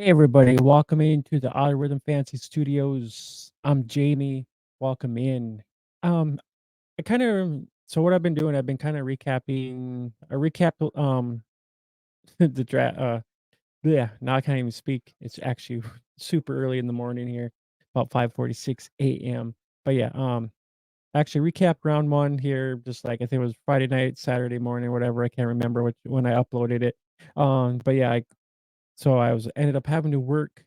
Hey everybody, welcome into the Rhythm Fancy Studios. I'm Jamie. Welcome in. Um, I kind of what I've been doing. I've been kind of recapping. I recap the draft. Yeah. Now I can't even speak. It's actually super early in the morning here, about 5:46 a.m. But yeah, actually recap round one here. Just like I think it was Friday night, Saturday morning, whatever. I can't remember which when I uploaded it. But yeah, I was ended up having to work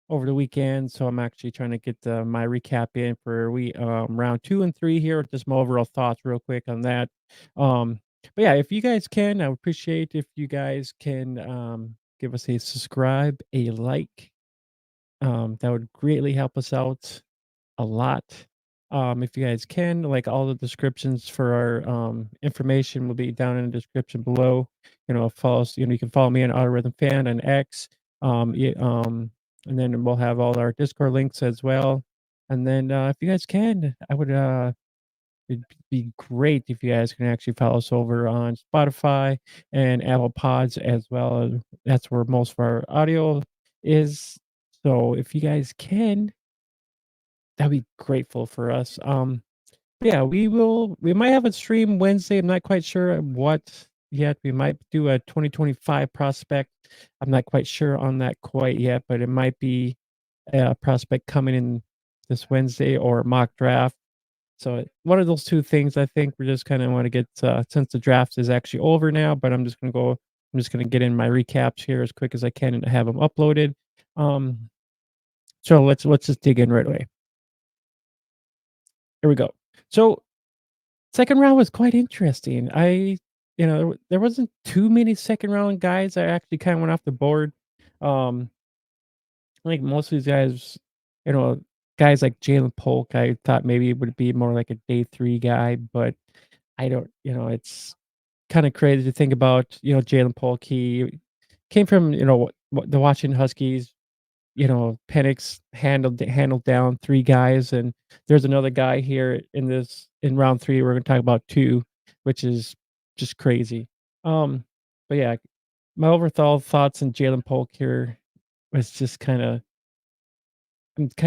over the weekend, so I'm actually trying to get my recap in for round 2 and 3 here, just my overall thoughts real quick on that. Um, but yeah, if you guys can, I would appreciate if you guys can give us a subscribe, a like. That would greatly help us out a lot. If you guys can, like all the descriptions for our information will be down in the description below. Follow us, you can follow me on Autorhythm Fan on X. And then we'll have all our Discord links as well. And then if you guys can, it'd be great if you guys can actually follow us over on Spotify and Apple Pods as well. That's where most of our audio is. So if you guys can, that'd be grateful for us. Yeah, we might have a stream Wednesday. I'm not quite sure what yet. We might do a 2025 prospect. I'm not quite sure on that quite yet, but it might be a prospect coming in this Wednesday or mock draft. So one of those two things, I think we just kind of want to get since the draft is actually over now, but I'm just gonna get in my recaps here as quick as I can and have them uploaded. Um, so let's just dig in right away. Here we go. So second round was quite interesting. There wasn't too many second round guys that actually kind of went off the board. Um, I think most of these guys, you know, guys like Jalen Polk, I thought maybe it would be more like a day 3 guy, but I don't, it's kind of crazy to think about, Jalen Polk. He came from, the Washington Huskies. Penix handled down 3 guys, and there's another guy here in round 3, we're gonna talk about 2, which is just crazy. Um, but yeah, my overall thoughts on Jalen Polk here was just kinda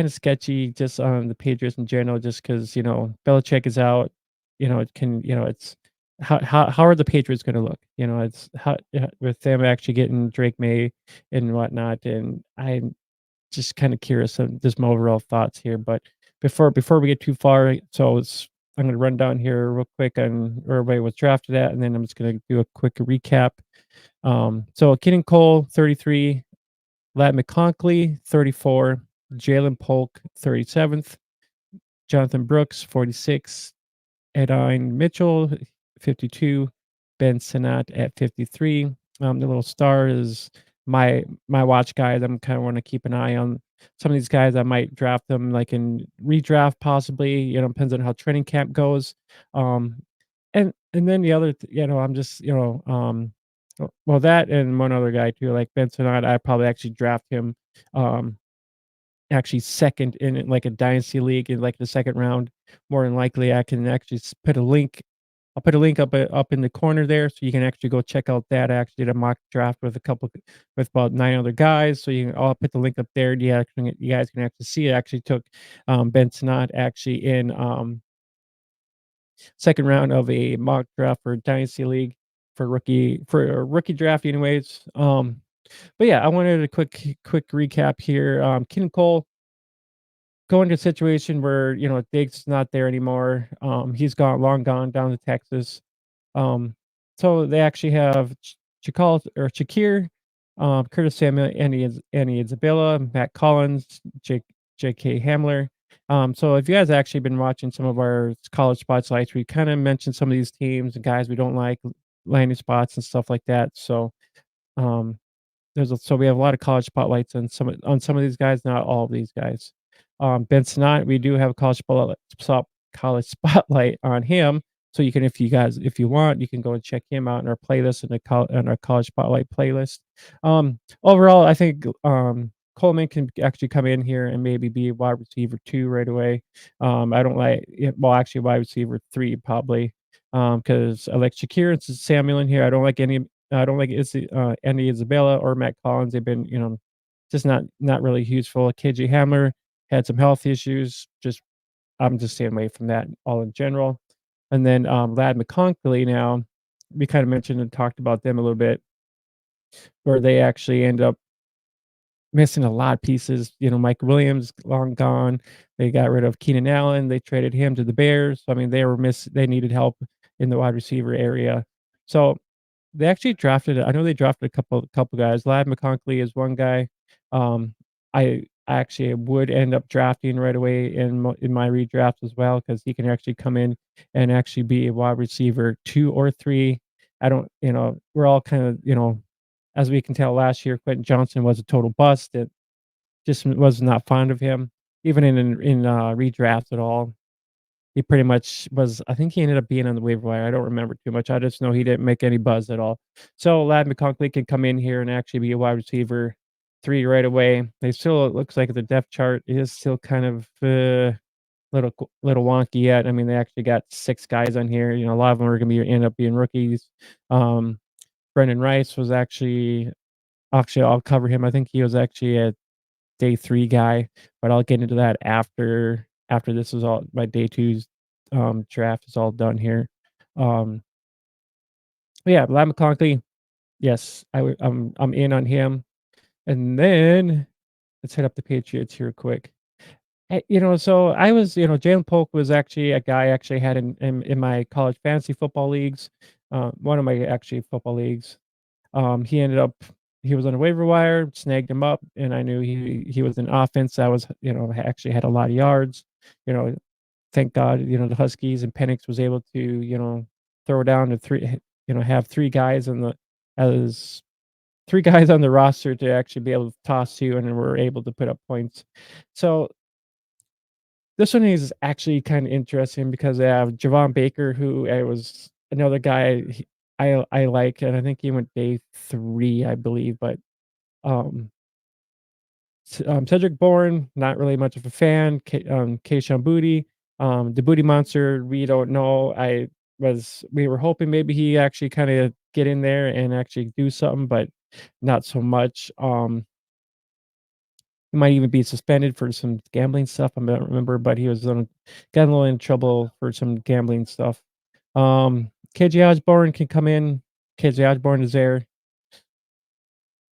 sketchy just on the Patriots in general just because Belichick is out. It's how are the Patriots gonna look? It's how yeah, with them actually getting Drake May and whatnot, and I'm just kind of curious of just my overall thoughts here. But before we get too far, I'm going to run down here real quick on where everybody was drafted at, and then I'm just going to do a quick recap. So Keaton Cole, 33, Lat McConkey, 34, Jalen Polk, 37th, Jonathan Brooks, 46, Edine Mitchell, 52, Ben Sinnott at 53. The little star is my watch guy. I'm kind of want to keep an eye on some of these guys. I might draft them like in redraft possibly. Depends on how training camp goes. Um, and then the other, I'm just well that and one other guy too, like Ben Sinnott. I probably actually draft him. Um, Actually second in like a dynasty league in like the second round. More than likely, I can actually put a link. I'll put a link up in the corner there, so you can actually go check out that. I actually did a mock draft with about 9 other guys. So I'll put the link up there. You guys can actually see it. I actually took Ben Snod actually in second round of a mock draft for dynasty league for a rookie draft, anyways. But yeah, I wanted a quick recap here. Keaton Cole going to a situation where Diggs not there anymore. He's long gone down to Texas. Um, so they actually have Shakir, Curtis Samuel, Andy Isabella, Matt Collins, J.K. Hamler. So if you guys actually been watching some of our college spotlights, we kind of mentioned some of these teams and guys we don't like landing spots and stuff like that. So um, so we have a lot of college spotlights on some of these guys, not all of these guys. Ben Sinnott, we do have a college spotlight on him. So you can, if you want, you can go and check him out in our playlist in our college spotlight playlist. Overall, I think Coleman can actually come in here and maybe be wide receiver 2 right away. I don't like well, actually wide receiver 3 probably. Because I like Shakir and Samuel in here. I don't like Andy Isabella or Matt Collins. They've been, just not really useful. KJ Hamler had some health issues. Just I'm just staying away from that all in general. And then Lad McConkey now, we kind of mentioned and talked about them a little bit, where they actually end up missing a lot of pieces. Mike Williams long gone. They got rid of Keenan Allen. They traded him to the Bears. So, I mean, they needed help in the wide receiver area. So they actually drafted I know they drafted a couple guys. Lad McConkey is one guy. Um, I actually would end up drafting right away in my redraft as well, because he can actually come in and actually be a wide receiver 2 or 3. I don't we're all kind of, as we can tell last year, Quentin Johnson was a total bust. It just was not fond of him, even in redrafts at all. He pretty much was. I think he ended up being on the waiver wire. I don't remember too much. I just know he didn't make any buzz at all. So Lad McConkey can come in here and actually be a wide receiver 3 right away. They still, it looks like the depth chart is still kind of little wonky yet. I mean, they actually got 6 guys on here. A lot of them are gonna end up being rookies. Um, Brendan Rice was actually, I'll cover him. I think he was actually a day 3 guy, but I'll get into that after this is all my day 2's draft is all done here. Um, but yeah, Lad McConkey, yes, I'm in on him. And then let's hit up the Patriots here quick. So I was, Jalen Polk was actually a guy I actually had in my college fantasy football leagues, one of my actually football leagues. He was on a waiver wire, snagged him up, and I knew he was an offense that was, actually had a lot of yards. You know, thank God, the Huskies and Penix was able to, throw down to have 3 guys as 3 guys on the roster to actually be able to toss to, and then we're able to put up points. So this one is actually kind of interesting because I have Javon Baker, who I was another guy I like, and I think he went day 3, I believe, but Cedric Bourne, not really much of a fan. Kayshon Boutte, the Booty Monster, we don't know. We were hoping maybe he actually kind of get in there and actually do something, but not so much. He might even be suspended for some gambling stuff. I don't remember, but he was got a little in trouble for some gambling stuff. KJ Osborne can come in. KJ Osborne is there.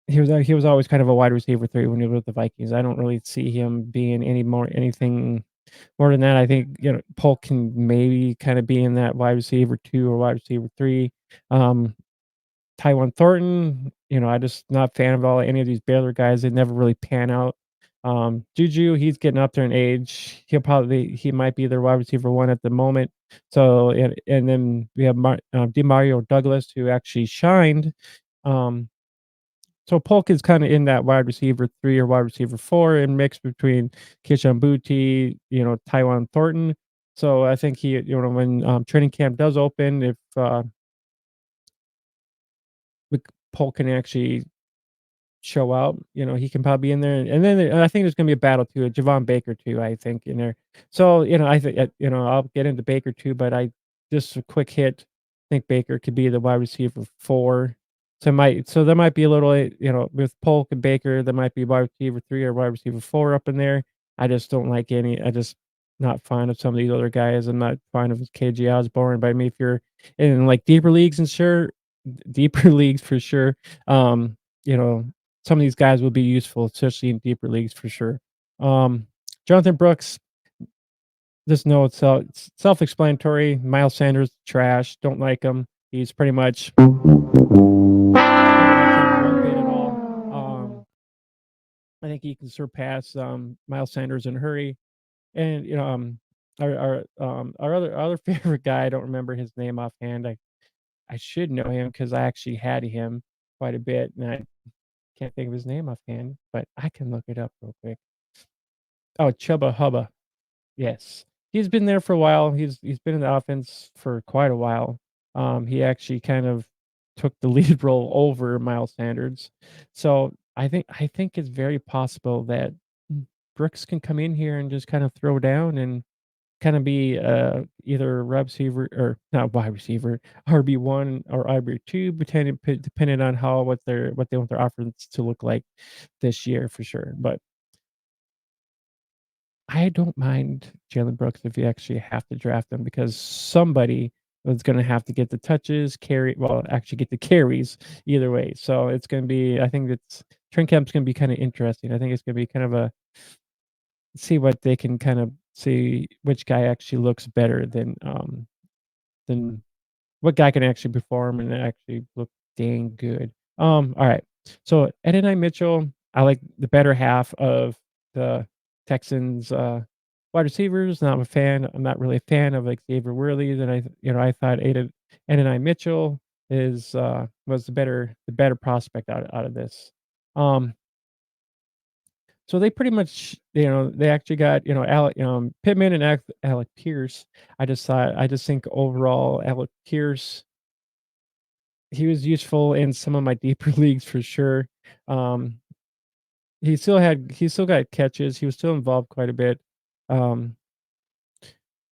He was always kind of a wide receiver 3 when he was with the Vikings. I don't really see him being anything more than that. I think, Polk can maybe kinda be in that wide receiver 2 or wide receiver 3. Um, Tywan Thornton, I just not a fan of any of these Baylor guys. They never really pan out. Juju, he's getting up there in age. He might be their wide receiver 1 at the moment. So, and then we have Demario Douglas, who actually shined. Um so Polk is kinda in that wide receiver 3 or wide receiver 4 and mixed between Kayshon Boutte, Tywan Thornton. So I think when, training camp does open, if, Mc Polk can actually show out, he can probably be in there, and then I think there's gonna be a battle too, Javon Baker too, I think, in there. So, I think, I'll get into Baker too, but just a quick hit, I think Baker could be the wide receiver 4. So there might be a little, with Polk and Baker, there might be wide receiver 3 or wide receiver 4 up in there. I just not fond of some of these other guys. I'm not fond of KJ Osborne, but I mean, if you're in, like, deeper leagues for sure, you know some of these guys will be useful, especially in deeper leagues for sure. Um, Jonathan Brooks, just know it's self-explanatory. Miles Sanders, trash. Don't like him. He's pretty much don't like him one bit at all. I think he can surpass Miles Sanders in a hurry. And our other favorite guy, I don't remember his name offhand. I should know him because I actually had him quite a bit, and I can't think of his name offhand, but I can look it up real quick. Oh, Chubba Hubba. Yes. He's been there for a while. He's been in the offense for quite a while. He actually kind of took the lead role over Miles Sanders. So I think it's very possible that Brooks can come in here and just kind of throw down and kinda be, either wide receiver or not wide receiver, RB1 or RB2, depending on how what they want their offense to look like this year for sure, but I don't mind Jalen Brooks if you actually have to draft him because somebody is gonna have to get the touches, actually get the carries either way. So it's gonna be I think it's training camp's gonna be kinda interesting. I think it's gonna be kind of a see what they can kind of see which guy actually looks better than what guy can actually perform and actually look dang good. Alright. So, Adonai Mitchell, I like the better half of the Texans, wide receivers. I'm not really a fan of, like, Xavier Worthy, and I thought Adonai Mitchell was the better prospect out of this. Um, so they pretty much, they actually got, Pittman and Alec Pierce. I just think overall Alec Pierce he was useful in some of my deeper leagues for sure. Um, he still got catches, he was still involved quite a bit. Um,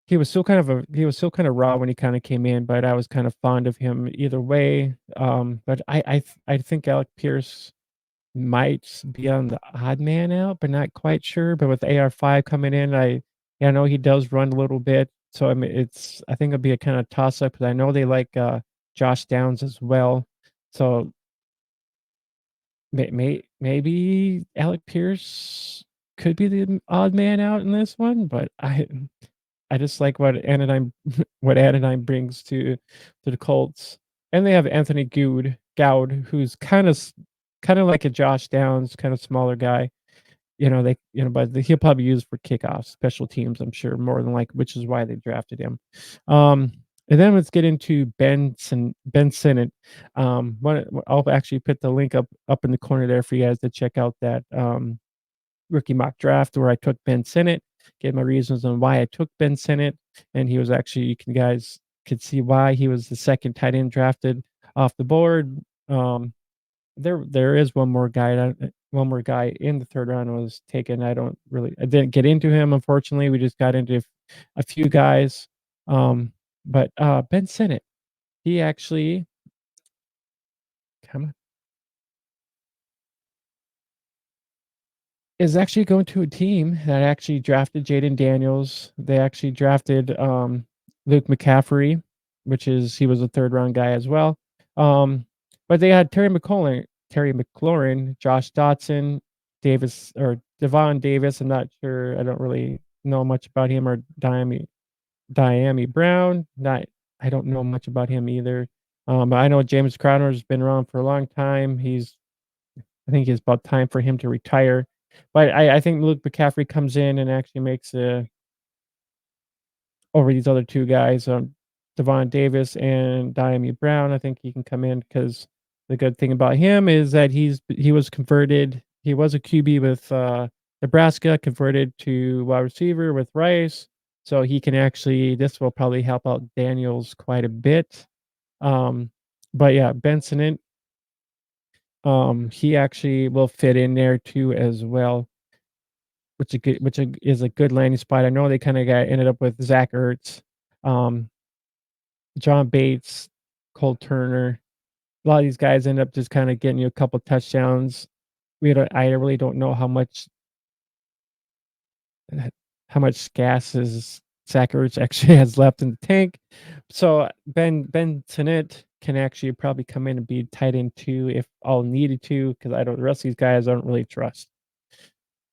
he was still kind of raw when he kinda came in, but I was kind of fond of him either way. But I think Alec Pierce might be on the odd man out, but not quite sure. But with AR5 coming in, I know he does run a little bit, so I mean, I think it'll be a kinda toss up because I know they like, Josh Downs as well. So maybe Alec Pierce could be the odd man out in this one, but I just like what Anodyne what Anodyne brings to the Colts, and they have Anthony Goud, who's kinda like a Josh Downs, kinda smaller guy, but he'll probably use for kickoffs, special teams, I'm sure, more than like which is why they drafted him. Um, and then let's get into Ben Sinnott. I'll actually put the link up in the corner there for you guys to check out that, rookie mock draft where I took Ben Sinnott, gave my reasons on why I took Ben Sinnott, and he was actually you can guys could see why he was the second tight end drafted off the board. There is one more guy in the 3rd round was taken. I didn't get into him, unfortunately. We just got into a few guys. But, Ben Sinnott, he actually come on, is actually going to a team that actually drafted Jaden Daniels. They actually drafted, Luke McCaffrey, he was a 3rd round guy as well. Um, but they had Terry McLaurin, Josh Dotson, Devon Davis. I'm not sure. I don't really know much about him or Diami Brown. Not I don't know much about him either. But I know James Crowder's been around for a long time. I think it's about time for him to retire. But I think Luke McCaffrey comes in and actually makes over these other 2 guys, Devon Davis and Diami Brown. I think he can come in because the good thing about him is that he was converted. He was a QB with Nebraska, converted to wide receiver with Rice. So he can actually this will probably help out Daniels quite a bit. Um, but yeah, Benson, he actually will fit in there too as well, is a good landing spot. I know they kinda got ended up with Zach Ertz, um, John Bates, Cole Turner. A lot of these guys end up just kinda getting you a couple touchdowns. I really don't know uh, how much gas is Zach Ertz actually has left in the tank. So, Ben Sinnott can actually probably come in and be tight end 2 if all needed to, because I don't the rest of these guys I don't really trust.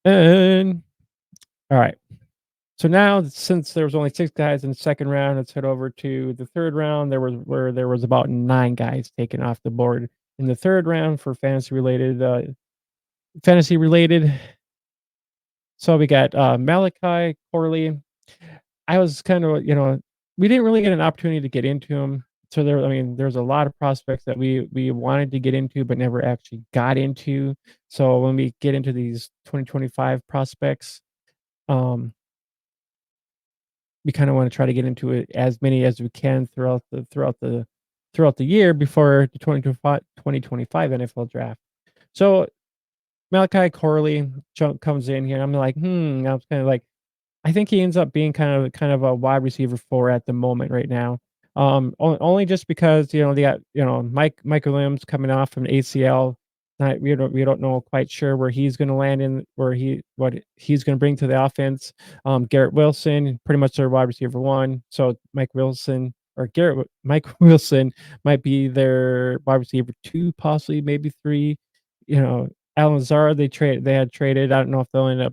And alright. So now, since there was only 6 guys in the 2nd round, let's head over to the 3rd round. There was about 9 guys taken off the board in the 3rd round for fantasy related. So we got, Malachi Corley. I was kind of, we didn't really get an opportunity to get into him. So there's a lot of prospects that we wanted to get into but never actually got into. So when we get into these 2025 prospects, um we kinda wanna try to get into it as many as we can throughout the year before the 2025 NFL draft. So, Malachi Corley comes in here, I'm like, "Hmm," I was kinda like I think he ends up being kind of a wide receiver 4 at the moment right now. Only just because, they got, Mike Williams coming off from ACL. Not we don't know quite sure where he's gonna land in where what he's gonna bring to the offense. Garrett Wilson, pretty much their wide receiver 1. So Mike Wilson might be their wide receiver 2, possibly maybe 3. You know, Alan Lazard, they had traded. I don't know if they'll end up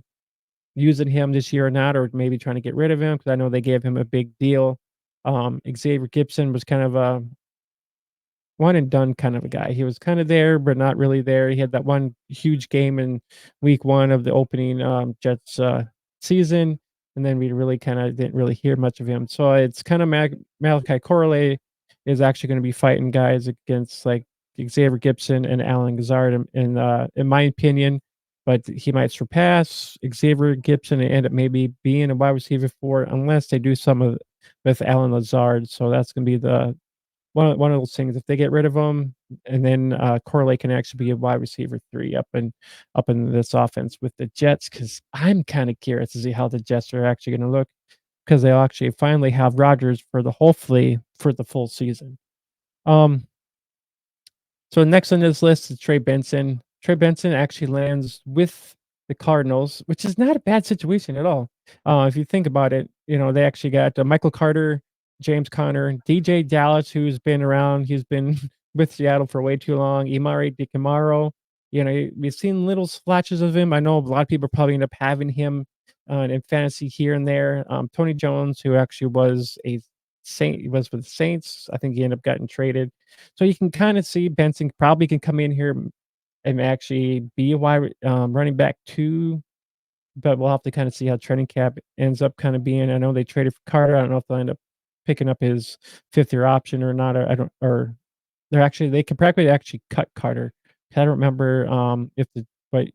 using him this year or not, or maybe trying to get rid of him because I know they gave him a big deal. Xavier Gibson was kind of a one and done kind of a guy. He was kind of there, but not really there. He had that one huge game in week 1 of the opening, Jets, season, and then we really kinda didn't really hear much of him. So it's kinda Malachi Corley is actually gonna be fighting guys against, like, Xavier Gibson and Alan Lazard in my opinion, but he might surpass Xavier Gibson and end up maybe being a wide receiver 4 unless they do some with Alan Lazard. So that's gonna be the one of those things, if they get rid of him, and then, Corley can actually be a wide receiver 3 up in this offense with the Jets, because 'cause I'm kinda curious to see how the Jets are actually gonna look, because 'cause they'll actually finally have Rodgers hopefully for the full season. Um so next on this list is Trey Benson. Trey Benson actually lands with the Cardinals, which is not a bad situation at all. If you think about it, they actually got Michael Carter, James Conner, DJ Dallas, who's been around. He's been with Seattle for way too long. Imari DiCamaro. We've seen little flashes of him. I know a lot of people probably end up having him in fantasy here and there. Tony Jones, who actually was a Saint, he was with the Saints. I think he ended up getting traded, so you can kinda see Benson probably can come in here and actually be a running back 2, but we'll have to kinda see how training camp ends up kinda being. I know they traded for Carter. I don't know if they'll end up picking up his 5th-year option or not, or I don't or they could probably actually cut Carter. I don't remember, if the what,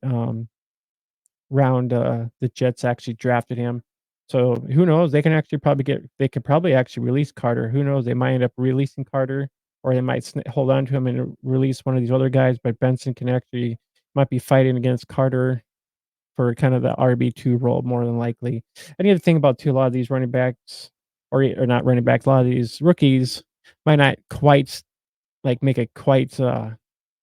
round, the Jets actually drafted him. So who knows? They could probably actually release Carter. Who knows? They might end up releasing Carter, or they might hold on to him and release one of these other guys. But Benson can actually might be fighting against Carter for kind of the RB2 role more than likely. And the other thing about too, a lot of these running backs, or not running backs, a lot of these rookies might not quite make a quite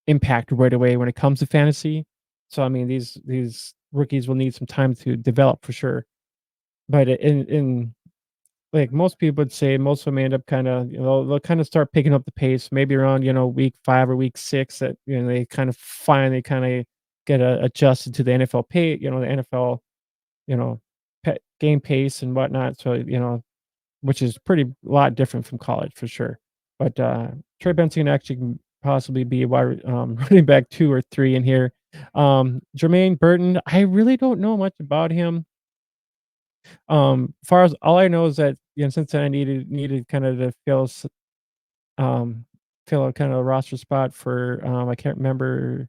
impact right away when it comes to fantasy. So I mean, these rookies will need some time to develop for sure. But in like most people would say, most of them end up kind of, they'll kind of start picking up the pace maybe around, week 5 or week 6, that they kind of finally kind of get adjusted to the NFL the NFL, you know game pace and whatnot. So which is pretty a lot different from college for sure. But, Trey Benson actually can possibly be a running back 2 or 3 in here. Jermaine Burton, I really don't know much about him. Far as all I know is that, Cincinnati needed kind of to um, fill a kind of a roster spot for, I can't remember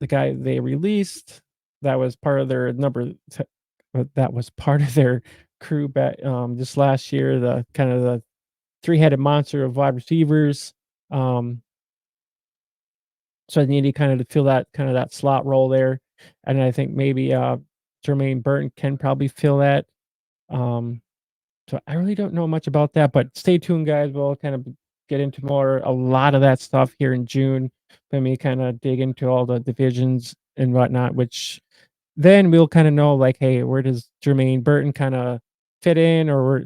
the guy they released that was part of their that was part of their crew back, just last year, the kind of the three-headed monster of wide receivers. Um, so I needed kind of to fill that kind of that slot role there, and I think maybe Jermaine Burton can probably fill that. Um, so I really don't know much about that, but stay tuned, guys. We'll kind of get into a lot of that stuff here in June. Let me kind of dig into all the divisions and whatnot, which then we'll kinda know, like, hey, where does Jermaine Burton kinda fit in, or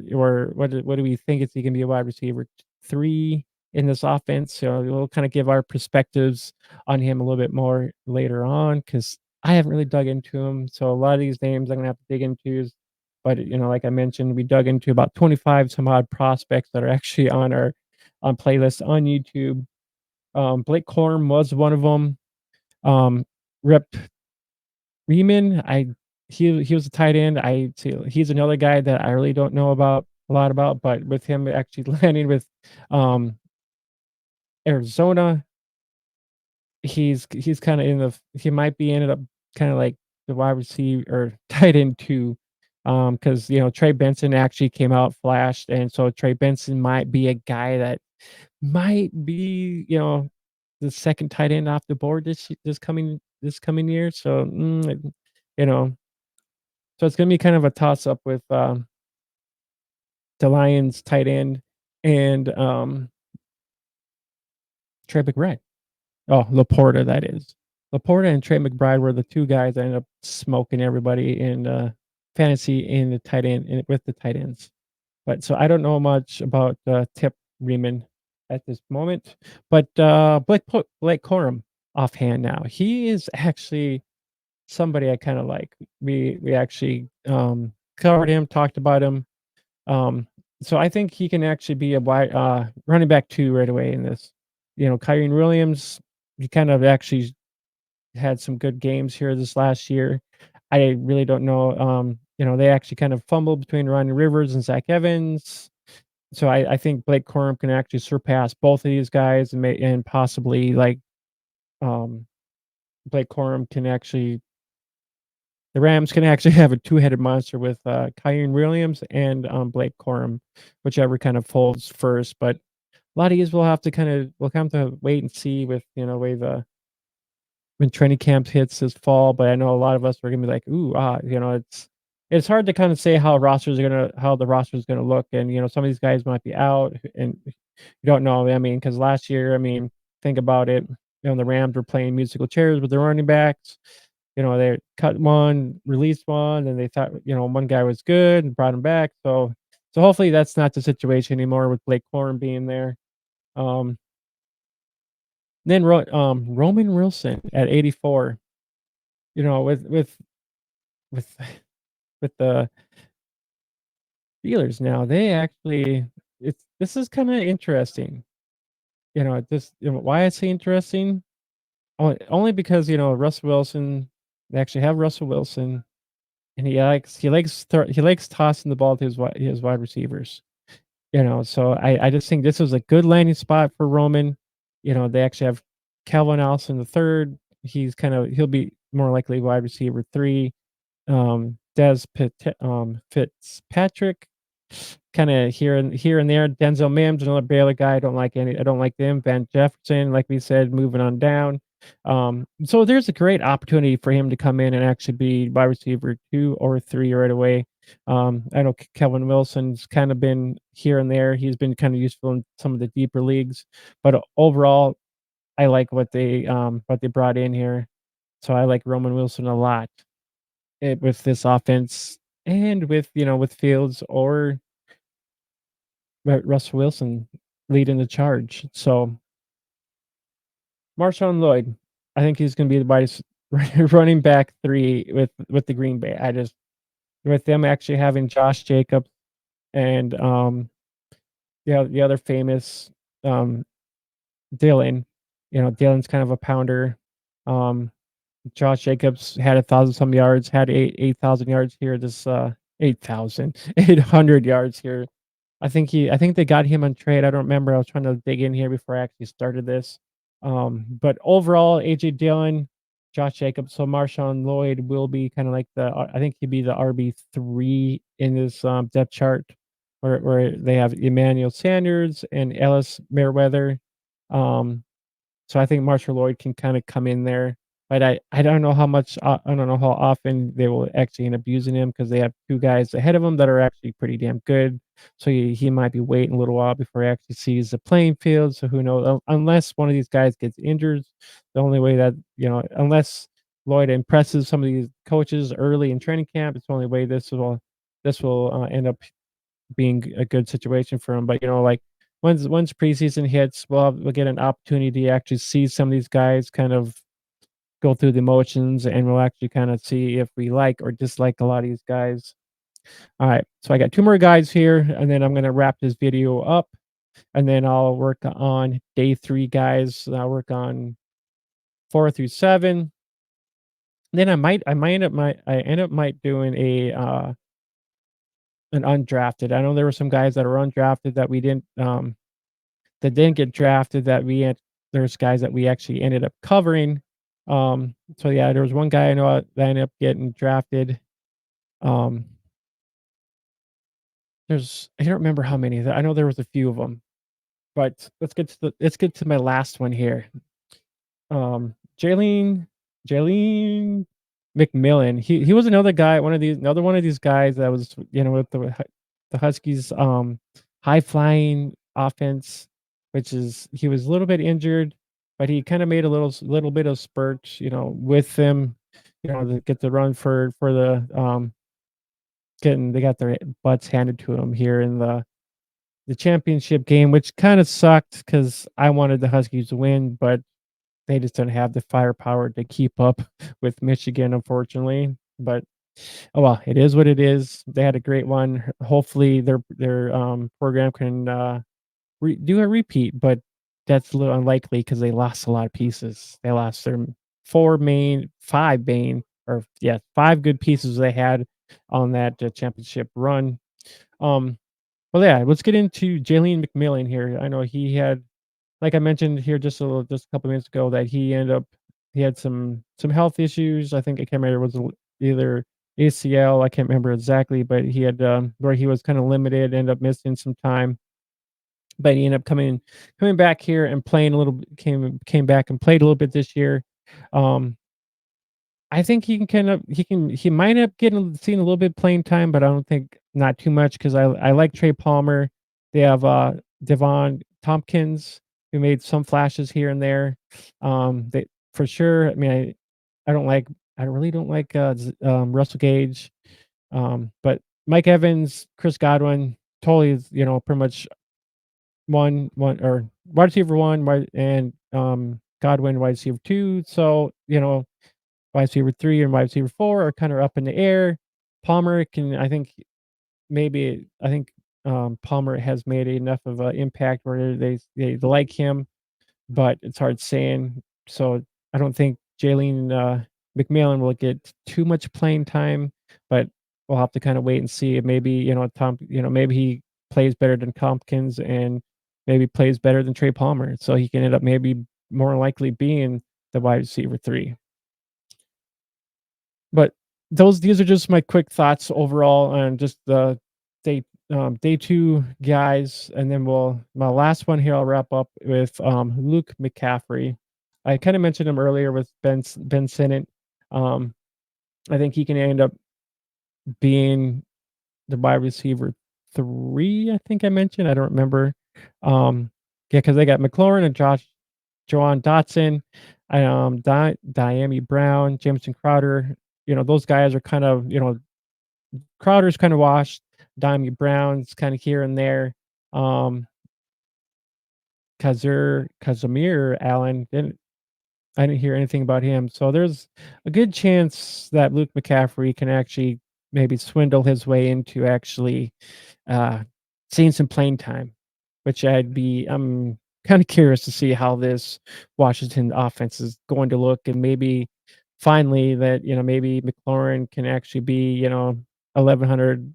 what do we think, is he gonna be a wide receiver 3 in this offense? So we'll kinda give our perspectives on him a little bit more later on, because I haven't really dug into him. So a lot of these names I'm gonna have to dig into, but, like I mentioned, we dug into about 25 some odd prospects that are actually on our on playlist on YouTube. Blake Corum was one of them. Rip Riemann, he was a tight end. I see he's another guy that I really don't know about a lot about, but with him actually landing with, um, Arizona, he's kinda he might be ended up kinda like the wide receiver or tight end 2, because Trey Benson actually came out flashed, and so Trey Benson might be a guy that might be, the 2nd tight end off the board this coming year. So, you know So it's gonna be kind of a toss up with the Lions tight end and Trey McBride. Oh, Laporta, that is. Laporta and Trey McBride were the 2 guys that ended up smoking everybody in, fantasy in the tight end in with the tight ends. But so I don't know much about, Tip Reeman at this moment, but, Blake Corum offhand now. He is actually somebody I kinda like. We actually, covered him, talked about him. So I think he can actually be a wide running back 2 right away in this. You know, Kyren Williams, he kind of actually had some good games here this last year. I really don't know, you know, they actually kind of fumbled between Ronnie Rivers and Zach Evans. So I think Blake Corum can actually surpass both of these guys and possibly, like, um, Blake Corum can actually the Rams can actually have a two-headed monster with, Kyren Williams and, Blake Corum, whichever kind of folds first, but a lot of these we'll have to wait and see with, you know, way the when training camp hits this fall, but I know a lot of us are gonna be like, "Ooh, you know, it's hard to kind of say how the roster is gonna look, and, you know, some of these guys might be out, and you don't know, I mean, because last year, I mean, think about it, you know, the Rams were playing musical chairs with their running backs, you know, they cut one, released one, and they thought, you know, one guy was good and brought him back, so hopefully that's not the situation anymore with Blake Corum being there. Um, then Roman Wilson at 84, you know, with with the Steelers now, they actually it's this is kinda interesting. You know, why I say interesting? Only because, you know, Russell Wilson they actually have Russell Wilson, and he likes tossing the ball to his wide receivers. You know, so I just think this was a good landing spot for Roman. You know, they actually have Calvin Allison the third. He'll be more likely wide receiver 3. Fitzpatrick, kinda here and there. Denzel Mims, another Baylor guy, I don't like them. Van Jefferson, like we said, moving on down. So there's a great opportunity for him to come in and actually be wide receiver 2 or 3 right away. I know Kelvin Wilson's kinda been here and there. He's been kinda useful in some of the deeper leagues, but overall, I like what they brought in here. So I like Roman Wilson a lot, with this offense and with, you know, with Fields or Russell Wilson leading the charge. So Marshawn Lloyd, I think he's gonna be the widest running back 3 with the Green Bay. I just with them actually having Josh Jacobs and, yeah, the other famous, um, Dylan. You know, Dylan's kind of a pounder. Um, Josh Jacobs had 1,000 some yards, had 8,000 yards here 800 yards here. I think they got him on trade, I don't remember, I was trying to dig in here before I actually started this. But overall, AJ Dillon, Josh Jacobs, so Marshawn Lloyd will be kinda like I think he'd be the RB3 in this, depth chart where they have Emmanuel Sanders and Ellis Merriweather. Um so I think Marshall Lloyd can kinda come in there, but I don't know how much I don't know how often they will actually end up using him because they have 2 guys ahead of him that are actually pretty damn good. So he might be waiting a little while before he actually sees the playing field, so who knows? Unless one of these guys gets injured, the only way that, you know, unless Lloyd impresses some of these coaches early in training camp, it's the only way this will, end up being a good situation for him. But, you know, like, once preseason hits, we'll get an opportunity to actually see some of these guys kind of go through the motions, and we'll actually kinda see if we like or dislike a lot of these guys. Alright, so I got 2 more guys here, and then I'm gonna wrap this video up, and then I'll work on day 3 guys. I'll work on 4 through 7. Then I end up might doing an undrafted. I know there were some guys that are undrafted that didn't get drafted there's guys that we actually ended up covering. So yeah, there was one guy I know that ended up getting drafted. Um, I don't remember how many. I know there was a few of them, but let's get to my last one here. Jaylene, McMillan. He was another guy, another one of these guys that was, with the Huskies, high flying offense, which is he was a little bit injured, but he kind of made a little bit of spurt, with them, to get the run for the getting they got their butts handed to them here in the championship game, which kind of sucked because I wanted the Huskies to win, but they just don't have the firepower to keep up with Michigan, unfortunately. But oh well, it is what it is. They had a great one. Hopefully, their program can do a repeat, but that's a little unlikely because they lost a lot of pieces. They lost their five main, or yeah, five good pieces they had on that championship run. Um, well, yeah, let's get into Jalen McMillan here. I know he had, like I mentioned here just a couple minutes ago, that he had some health issues. I think I can't remember, it was either ACL, I can't remember exactly, but he had where he was kind of limited, ended up missing some time, but he ended up coming back here and playing a little came back and played a little bit this year. Um, I think he might have getting seen a little bit playing time, but I don't think not too much because I like Trey Palmer. They have Devon Tompkins who made some flashes here and there. They for sure. I mean, I don't like I really don't like Russell Gage, but Mike Evans, Chris Godwin, totally is, pretty much one or wide receiver one, and Godwin wide receiver two. So wide receiver 3 and wide receiver 4 are kinda up in the air. Palmer can I think, Palmer has made enough of an impact where they like him, but it's hard saying. So, I don't think Jalen, McMillan will get too much playing time, but we'll have to kinda wait and see. Maybe, maybe he plays better than Tompkins and maybe plays better than Trey Palmer, so he can end up maybe more likely being the wide receiver 3. But these are just my quick thoughts overall on just the day day 2 guys, and then my last one here, I'll wrap up with, Luke McCaffrey. I kinda mentioned him earlier with Ben Sinnott. Um, I think he can end up being the wide receiver 3, I think I mentioned, I don't remember. Yeah, because they got McLaurin and Jawan Dotson, Diami Brown, Jameson Crowder. Those guys are kind of, Crowder's kind of washed. Diami Brown's kind of here and there. Um, Kazimir Allen I didn't hear anything about him. So there's a good chance that Luke McCaffrey can actually maybe swindle his way into actually uh, seeing some playing time, which I'm kind of curious to see how this Washington offense is going to look, and maybe finally that maybe McLaurin can actually be 1,100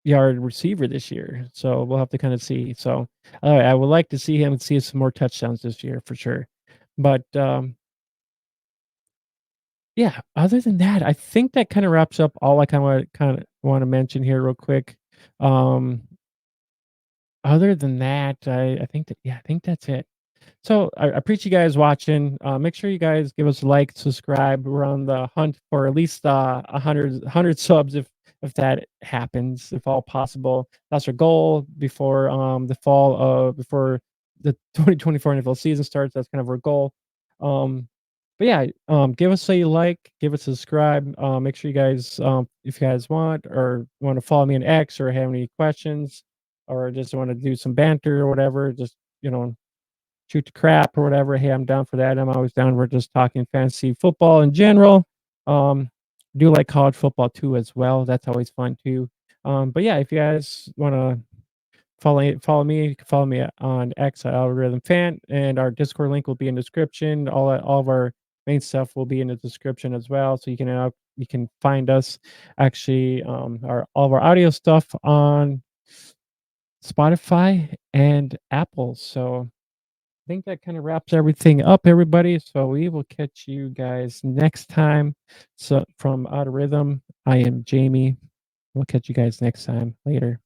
yard receiver this year. So we'll have to kind of see. So I would like to see some more touchdowns this year for sure. But yeah, other than that, I think that kind of wraps up all I kind of want to mention here real quick. Um, other than that, I think that I think that's it. So I appreciate you guys watching. Make sure you guys give us a like, subscribe. We're on the hunt for at least 100 subs if that happens, if all possible. That's our goal before before the 2024 NFL season starts. That's kind of our goal. Um, but yeah, give us a like, give us a subscribe. Make sure you guys, if you guys want to follow me on X or have any questions, or just want to do some banter or whatever, just shoot the crap or whatever. Hey, I'm down for that. I'm always down. We're just talking fantasy football in general. Um, do like college football too as well. That's always fun too. But yeah, if you guys want to follow me, you can follow me on X at Algorithm Fan, and our Discord link will be in the description. All of our main stuff will be in the description as well, so you can find us actually our all of our audio stuff on Spotify and Apple. So think that kind of wraps everything up, everybody. So we will catch you guys next time. So from Out of Rhythm, I am Jamie. We'll catch you guys next time. Later.